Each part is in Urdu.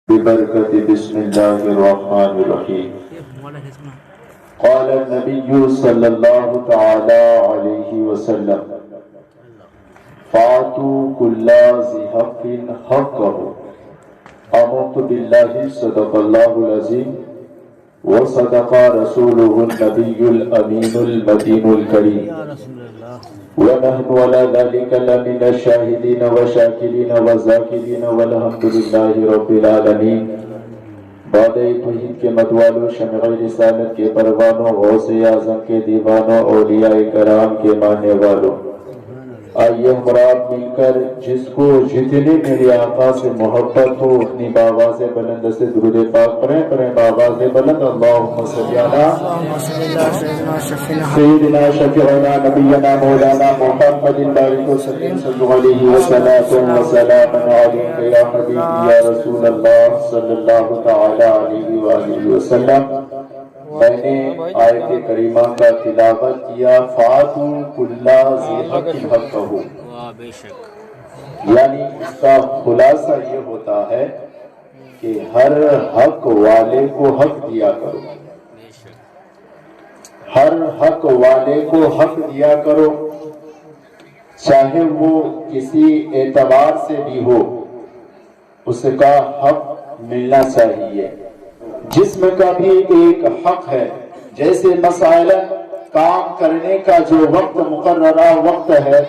ببركة بسم الله الرحمن الرحيم. قال النبي صلى الله تعالى عليه وسلم: فَأَعْطُوا كُلَّ ذِي حَقٍّ حَقَّهُ. آمنت بالله صدق الله العظيم وصدق رسوله النبي الأمين المتين الكريم ونحن على ذلك لمن الشاهدين وشاكرين وذاكرين والحمد لله رب العالمين. بعد توحید کے متوالو شمع رسالت کے پروانوں غوث اعظم کے دیوانوں اولیاء کرام کے ماننے والوں، آئیے ہمراہ مل کر جس کو جتنی میری آقا سے محبت ہو اتنی باواز بلند سے درود پاک پڑھیں باواز بلند. اللہم صلی علی سیدنا شفیعنا نبینا مولانا محمد بارک وسلم صلی اللہ علیہ وسلم وسلام علیک یا حبیبی یا رسول اللہ صلی اللہ تعالی علیہ وآلہ وسلم. میں نے آیت کریمہ کا تلاوت کیا فَآتُوا كُلَّ ذِي حَقٍّ حَقَّهُ، یعنی اس کا خلاصہ یہ ہوتا ہے کہ ہر حق والے کو حق دیا کرو، ہر حق والے کو حق دیا کرو، چاہے وہ کسی اعتبار سے بھی ہو، اس کا حق ملنا چاہیے. جسم کا بھی ایک حق ہے، جیسے مثلا کام کرنے کا جو وقت مقررہ وقت ہے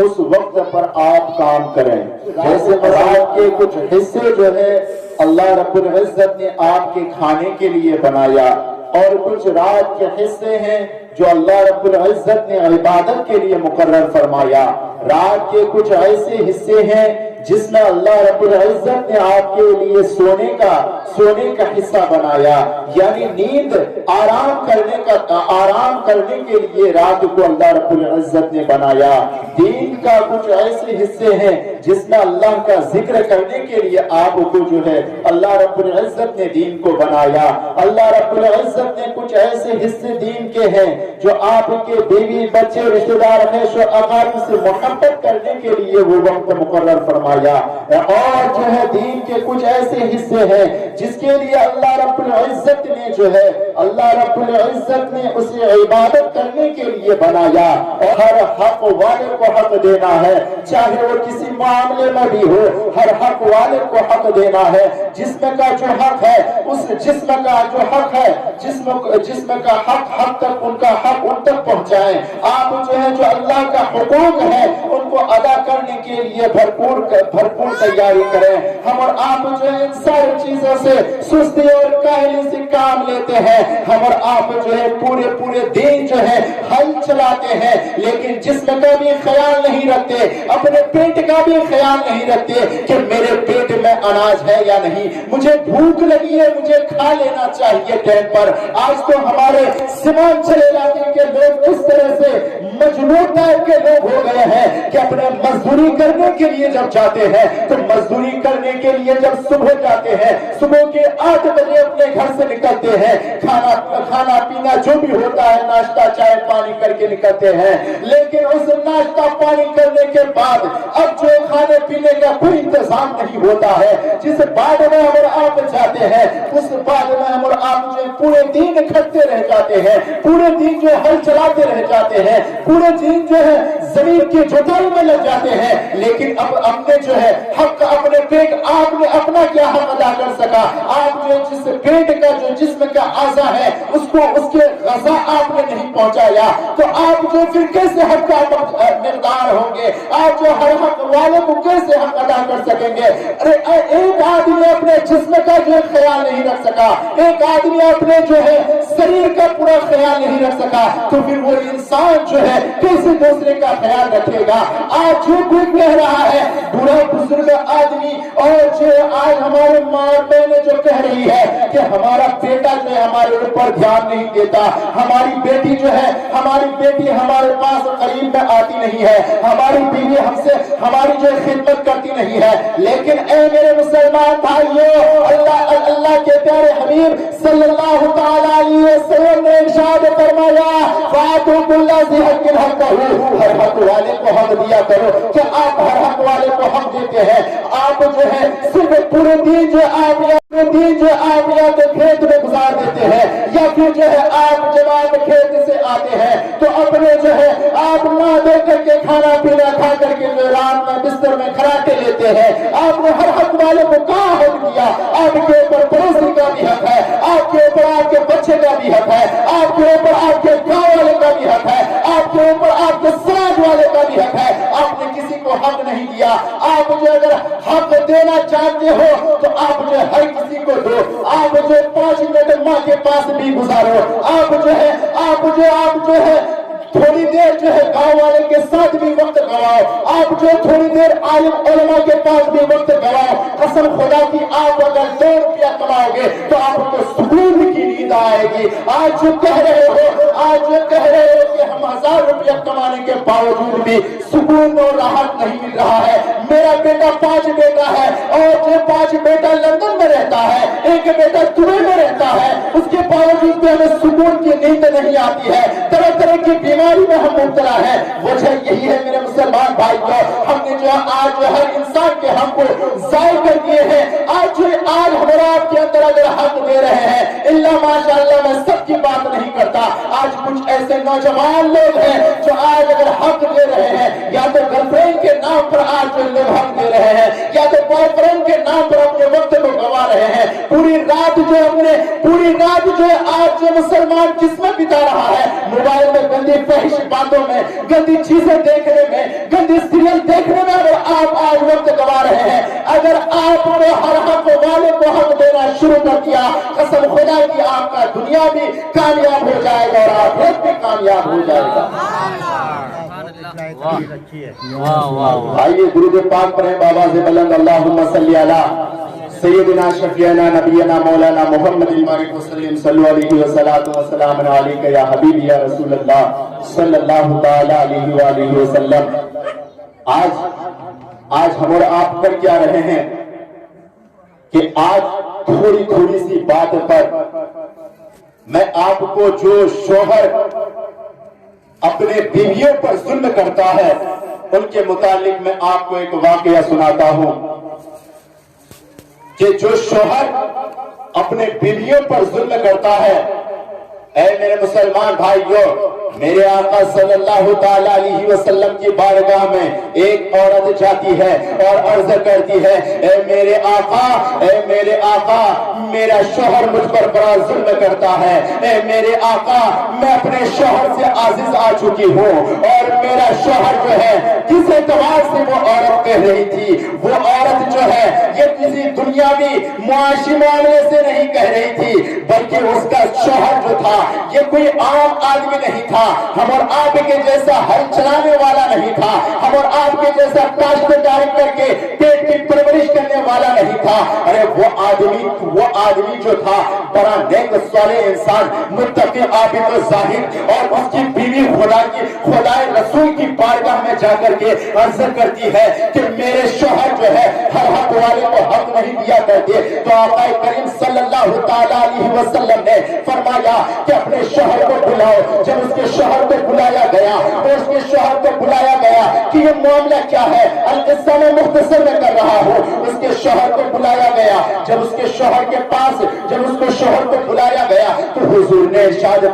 اس وقت پر آپ کام کریں. جیسے رات کے کچھ حصے جو ہے اللہ رب العزت نے آپ کے کھانے کے لیے بنایا، اور کچھ رات کے حصے ہیں جو اللہ رب العزت نے عبادت کے لیے مقرر فرمایا. رات کے کچھ ایسے حصے ہیں جس میں اللہ رب العزت نے آپ کے لیے سونے کا حصہ بنایا، یعنی نیند آرام کرنے کے لیے رات کو اللہ رب العزت نے بنایا. دین کا کچھ ایسے حصے ہیں جس میں اللہ کا ذکر کرنے کے لیے آپ کو جو ہے اللہ رب العزت نے دین کو بنایا. اللہ رب العزت نے کچھ ایسے حصے دین کے ہیں جو آپ کے بیوی بچے رشتہ دار اقارب سے محبت کرنے کے لیے وہ وقت مقرر فرمایا. اور جو ہے دین کے کچھ ایسے حصے ہیں جس کے لیے اللہ رب العزت نے اسے عبادت کرنے کے لیے بنایا. اور ہر حق والے کو حق دینا ہے، چاہے وہ کسی معاملے میں بھی ہو، ہر حق والے کو حق دینا ہے. جسم کا جو حق ہے اس جسم کا جو حق ہے جسم کا حق تک ان کا حق ان تک پہنچائیں. آپ جو ہے جو اللہ کا حقوق ہے ان کو ادا کرنے کے لیے بھرپور تیاری کریں. ہم اور آپ جو ہے ان ساری چیزوں سے سستی اور کاہلی سے کام لیتے ہیں. ہم اور آپ جو ہے پورے دن جو ہے حل چلاتے ہیں، لیکن جسم کا بھی خیال نہیں رکھتے، اپنے پیٹ کا بھی خیال نہیں رکھتے کہ میرے پیٹ میں اناج ہے یا نہیں، مجھے بھوک لگی ہے، مجھے کھا لینا چاہیے ٹائم پر. آج تو ہمارے سیمانچل علاقے کے لوگ اس طرح سے مجنون ٹائپ کے لوگ ہو گئے ہیں کہ اپنے مزدوری کرنے کے لیے جب جاتے ہیں تو مزدوری کرنے کے لیے جب صبح جاتے ہیں، صبح کے 8 بجے اپنے گھر سے نکلتے ہیں، کھانا پینا جو بھی ہوتا ہے ناشتہ چائے پانی کر کے نکلتے ہیں. لیکن اس ناشتہ پانی کرنے کے بعد اب جو کھانے پینے کا کوئی انتظام نہیں ہوتا ہے. جس بعد میں ہم اور آپ جاتے ہیں اس بعد میں ہم اور آپ جو پورے دن کھٹتے رہ جاتے ہیں، پورے دن جو ہل چلاتے رہ جاتے ہیں، پورے دن جو ہے زمین کی جوتائی میں لگ جاتے ہیں. لیکن اب اپنے جو ہے حق اپنے پیٹ آپ نے اپنا کیا حق ادا کر سکا؟ آپ جو جس پیٹ کا جو جسم کا اعضا ہے اس کو اس کے غذا آپ نے نہیں پہنچایا تو آپ جو پھر کیسے حق کا مقدار ہوں گے؟ آپ جو ہر حق والے کو کیسے حق ادا کر سکیں گے؟ ایک آدمی اپنے جسم کا جو خیال نہیں رکھ سکا، ایک آدمی اپنے جو ہے شریر کا پورا خیال نہیں رکھ سکا تو پھر وہ انسان جو ہے کیسے دوسرے کا خیال رکھے گا؟ آج جو کوئی کہہ رہا ہے برا بزرگ آدمی اور جو آج ہمارے ماں بہنیں جو کہہ رہی ہے کہ ہمارا بیٹا جو ہے ہمارے اوپر دھیان نہیں دیتا، ہماری بیٹی جو ہے ہمارے پاس قریب میں آتی نہیں ہے، ہماری بیوی ہم سے ہماری جو خدمت کرتی نہیں ہے. لیکن اے میرے مسلمان بھائیوں، اللہ کے پیارے حبیب صلی اللہ تعالی علیہ وسلم نے ارشاد فرمایا فَآتُوا كُلَّ ذِي حَقٍّ حقه، ہر حق والے کو حق دیا کرو. کہ آپ ہر حق والے کو حق دیتے ہیں. آپ جو ہے صرف پورے دن جو آپ یا تو کھیت میں گزار دیتے ہیں، یا پھر جو ہے آپ جماعت کھیت سے آتے ہیں تو اپنے جو ہے آپ نہ دے کر کے کھانا پینا کھا کر کے رات میں بستر میں کھراٹے لیتے ہیں. آپ نے ہر حق والے کو کہاں حق دیا؟ آپ کے اوپر پڑوسی کا بھی حق ہے، آپ کے اوپر آپ کے بچے کا بھی حق ہے، آپ کے اوپر آپ کے گاؤں والے کا بھی حق ہے، آپ کے اوپر آپ کے سماج والے کا بھی حق ہے. آپ نے کسی کو حق نہیں دیا. آپ جو اگر حق دینا چاہتے ہو تو آپ جو ہر کسی کو دو. آپ جو 5 منٹ ماں کے پاس بھی گزارو. آپ جو ہے تھوڑی دیر جو ہے گاؤں والے کے ساتھ بھی وقت گواؤ. آپ جو تھوڑی دیر عالم علماء کے پاس بھی وقت گواؤ. قسم خدا کی آپ اگر 2 روپیہ کماؤ گے تو آپ کو سکون کی نیند آئے گی. آج جو کہہ رہے ہو کہ ہم 1000 روپیہ کمانے کے باوجود بھی سکون اور راحت نہیں مل رہا ہے. میرا بیٹا 5 بیٹا ہے اور جو 5 بیٹا لندن میں رہتا ہے، ایک بیٹا دبئی میں رہتا ہے، اس کے باوجود بھی ہمیں سکون کی نیند نہیں آتی ہے. طرح طرح کی بیماری میں ہم مبتلا ہے. وجہ یہی ہے میرے مسلمان بھائی کو، ہم نے جو آج ہر انسان کے حق کو ضائع کر دیے ہیں. آج ہمارا آپ کے اندر اگر حق دے رہے ہیں، اللہ ماشاءاللہ میں سب کی بات نہیں کرتا، آج کچھ ایسے نوجوان لوگ ہیں جو آج اگر حق دے رہے ہیں، یا تو گرل فرینڈ کے نام پر آج لوگ حق دے رہے ہیں، یا تو بوائے فرینڈ کے نام پر اپنے وقت کو گوا رہے ہیں. پوری رات جو آج جو مسلمان جس میں بتا رہا ہے، موبائل میں گندی فحش باتوں میں، گندی چیزیں دیکھنے میں، گندی سیریل دیکھنے میں اگر آپ آج وقت گوا رہے ہیں، اگر آپ کو ہر حق والے کو حق دینا شروع کر دیا، قسم خدا کی آپ کا دنیا بھی کامیاب ہو جائے گا اور آخرت بھی کامیاب ہو جائے گا. آئیے درود پاک پڑھیں بابا سے بلند. اللہم صلی علی سیدنا شفیعنا نبینا مولانا محمد المارک وسلم صلو علیہ وسلم علیک یا حبیب یا رسول اللہ صلی اللہ تعالی علیہ وآلہ وسلم. آج ہم اور آپ کر کیا رہے ہیں کہ آج تھوڑی سی بات پر میں آپ کو جو شوہر اپنے بیویوں پر ظلم کرتا ہے ان کے متعلق میں آپ کو ایک واقعہ سناتا ہوں کہ جو شوہر اپنے بیویوں پر ظلم کرتا ہے، اے میرے مسلمان بھائیوں، میرے آقا صلی اللہ تعالی علیہ وسلم کی بارگاہ میں ایک عورت جاتی ہے اور عرض کرتی ہے، اے میرے آقا میرا شوہر مجھ پر بڑا ظلم کرتا ہے. اے میرے آقا میں اپنے شوہر سے عاجز آ چکی ہوں، اور میرا شوہر جو ہے کس اعتبار سے وہ عورت کہہ رہی تھی، وہ عورت جو ہے یہ کسی دنیاوی معاشی معاملے سے نہیں کہہ رہی تھی، بلکہ اس کا شوہر جو تھا یہ کوئی عام آدمی نہیں تھا، ہم اور آپ کے جیسا ہل چلانے والا نہیں تھا، ہم اور آپ کے جیسا کاشتکاری کر کے پیٹ کی پرورش کرنے والا نہیں تھا. ارے وہ آدمی جو تھا بڑا نیک صالح انسان، متقی عابد و زاہد، اور اس کی بیوی خدا رسول کی بارگاہ میں جا کر کے عرض کرتی ہے کہ میرے شوہر جو ہے ہر حق والے کو حق نہیں دیا کرتے. تو آقا کریم صلی اللہ تعالی علیہ وسلم نے فرمایا کہ اپنے شوہر کو بلاؤ. جب اس کے شوہر کو بلایا گیا کہ یہ معاملہ کیا ہے، القصہ میں مختصر میں کر رہا ہوں. اس کے شوہر کو بلایا گیا. جب اس کے شوہر کو بلایا گیا تو حضور نے ارشاد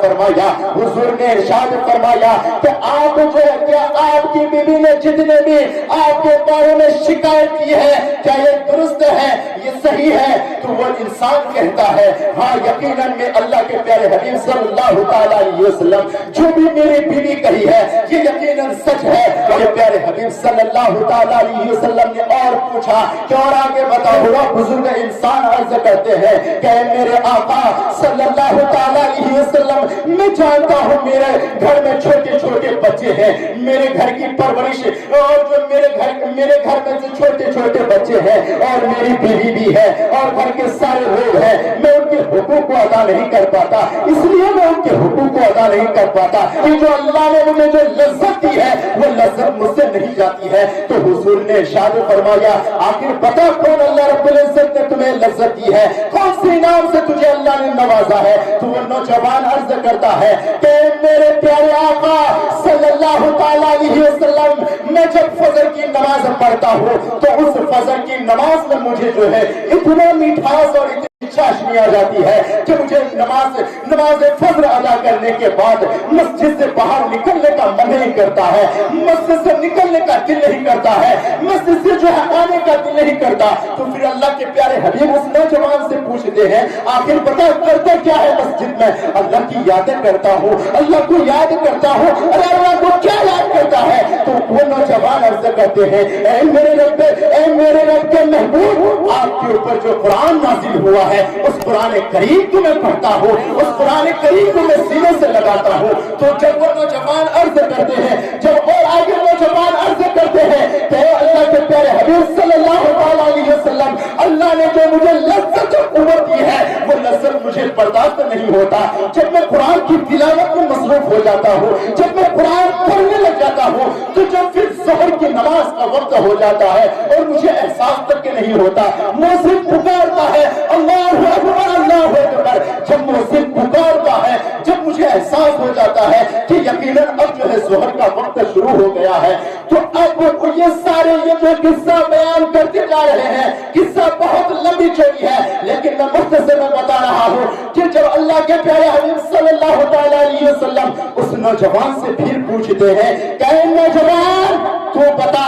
فرمایا کہ آپ جو ہے کیا آپ کی بیوی نے جتنے بھی آپ کے بارے میں شکایت کی ہے کیا یہ درست ہے، یہ صحیح ہے؟ تو وہ انسان کہتا ہے ہاں یقیناً میں اللہ کے پیارے حبیب صلی اللہ تعالی علیہ وسلم جو بھی میری بیوی کہی ہے یہ یقیناً سچ ہے. میرے پیارے حبیب صلی اللہ تعالی علیہ وسلم نے اور پوچھا کہ اور آگے بتاؤ. ہوا بزرگ انسان عرض کرتے ہیں کہ میرے آقا صلی اللہ تعالی علیہ وسلم میں جانتا ہوں میرے گھر میں چھوٹے چھوٹے بچے ہیں، میرے گھر کی پرورش اور جو میرے گھر میں جو چھوٹے چھوٹے بچے ہیں اور میری بیوی بھی ہے اور گھر کے سارے لوگ ہیں، میں ان کے حقوق کو ادا نہیں کر پاتا، اس لیے میں ان کے حقوق کو ادا نہیں کر پاتا. یہ جو اللہ نے مجھے جو لذت دی ہے وہ لذت مجھ سے نہیں جاتی ہے. تو حضور نے ارشاد فرمایا آخر بتا کون اللہ رب العزت نے تمہیں لذت دی ہے، کون سے انعام سے تجھے اللہ نے نوازا ہے. تو وہ نوجوان عرض کرتا ہے کہ میرے پیارے آقا صلی اللہ تعالیٰ علیہ وسلم، میں جب فجر کی نماز پڑھتا ہوں تو اس فجر کی نماز میں مجھے جو ہے اتنا میٹھاس اور اتنی چاشنی آ جاتی ہے کہ مجھے نماز فجر ادا کرنے کے بعد مسجد سے باہر نکلنے کا من نہیں کرتا ہے، مسجد سے نکلنے کا دل نہیں کرتا ہے، مسجد سے جو ہے آنے کا دل نہیں کرتا. تو پھر اللہ کے پیارے حبیب اس نوجوان سے پوچھتے ہیں آخر بتا کرتا کیا ہے مسجد میں؟ اللہ کی یادیں کرتا ہوں، اللہ کو یاد کرتا ہوں. ارے اللہ کو کیا یاد کرتا ہے؟ تو وہ نوجوان عرض کرتے ہیں اے میرے رب کے محبوب، آپ کے اوپر جو قرآن نازل ہوا ہے اس قرآن کریم کو میں پڑھتا ہوں، اس قرآن کریم کو میں سینے سے لگاتا ہوں. تو جب وہ نوجوان عرض کرتے ہیں، جب اور آگے نوجوان عرض کرتے ہیں کہ اللہ کے پیارے حبیب صلی اللہ تعالیٰ علیہ وسلم، اللہ نے جو مجھے لذت اور قوت دی ہے وہ لذت مجھے برداشت نہیں ہوتا. جب میں قرآن کی تلاوت میں مصروف ہو جاتا ہوں، جب میں قرآن پڑھنے لگ جاتا ہوں تو جب پھر ظہر کی نماز کا وقت ہو جاتا ہے اور مجھے احساس تک کہ نہیں ہوتا، مؤذن پکارتا ہے اللہ اکبر اللہ اکبر. جب مؤذن پکارتا ہے، جب مجھے احساس ہو جاتا ہے کہ یقیناً اب جو ہے ظہر کا وقت شروع ہو گیا ہے، تو اب یہ سارے یہ جو قصہ بیان کرتے جا رہے ہیں، قصہ بہت لمبی چوڑی ہے لیکن میں مختصر میں بتا رہا ہوں کہ جب اللہ کے پیارے حبیب صلی اللہ تعالیٰ علیہ وسلم اس نوجوان سے پھر پوچھتے ہیں کہ اے نوجوان تو بتا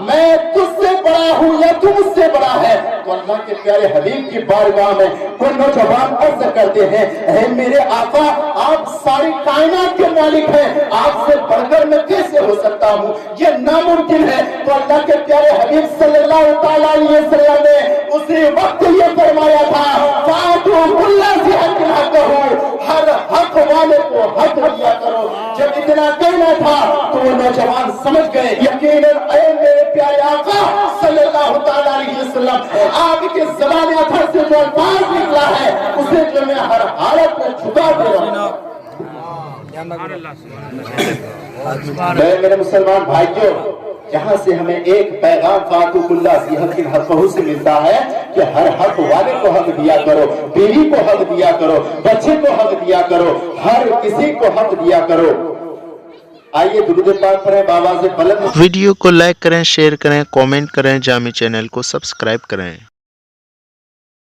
میں تجھ سے بڑا ہوں یا تو مجھ سے بڑا ہے؟ تو اللہ کے پیارے حبیب کی بارگاہ میں وہ نوجوان عرض کرتے ہیں اے میرے آقا، آپ ساری کائنات کے مالک ہیں، آپ سے بڑھ کر میں کیسے ہو سکتا ہوں؟ یہ ناممکن ہے. تو اللہ کے پیارے حبیب صلی اللہ تعالیٰ علیہ وسلم نے اسی وقت یہ فرمایا تھا فَآتُوا كُلَّ ذِي حَقٍّ حَقَّهُ، ہر حق والے کو حق دیا کرو. جب اتنا کہنا تھا تو وہ نوجوان سمجھ گئے یقیناً اے میرے پیارے آقا صلی اللہ تعالیٰ علیہ وسلم، آپ کے زبان اطہر سے جو الفاظ نکلا ہے اسے جو میں ہر حالت میں جھکا دے رہا ہوں. میرے مسلمان بھائیوں، جہاں سے ہمیں ایک پیغام فاتو اللہ ذی حق حقہ سے ملتا ہے کہ ہر حق والے کو حق دیا کرو، بیوی کو حق دیا کرو، بچے کو حق دیا کرو، ہر کسی کو حق دیا کرو. آئیے درود پاک پڑھیں بآواز بلند. ویڈیو کو لائک کریں، شیئر کریں، کامنٹ کریں، جامعی چینل کو سبسکرائب کریں.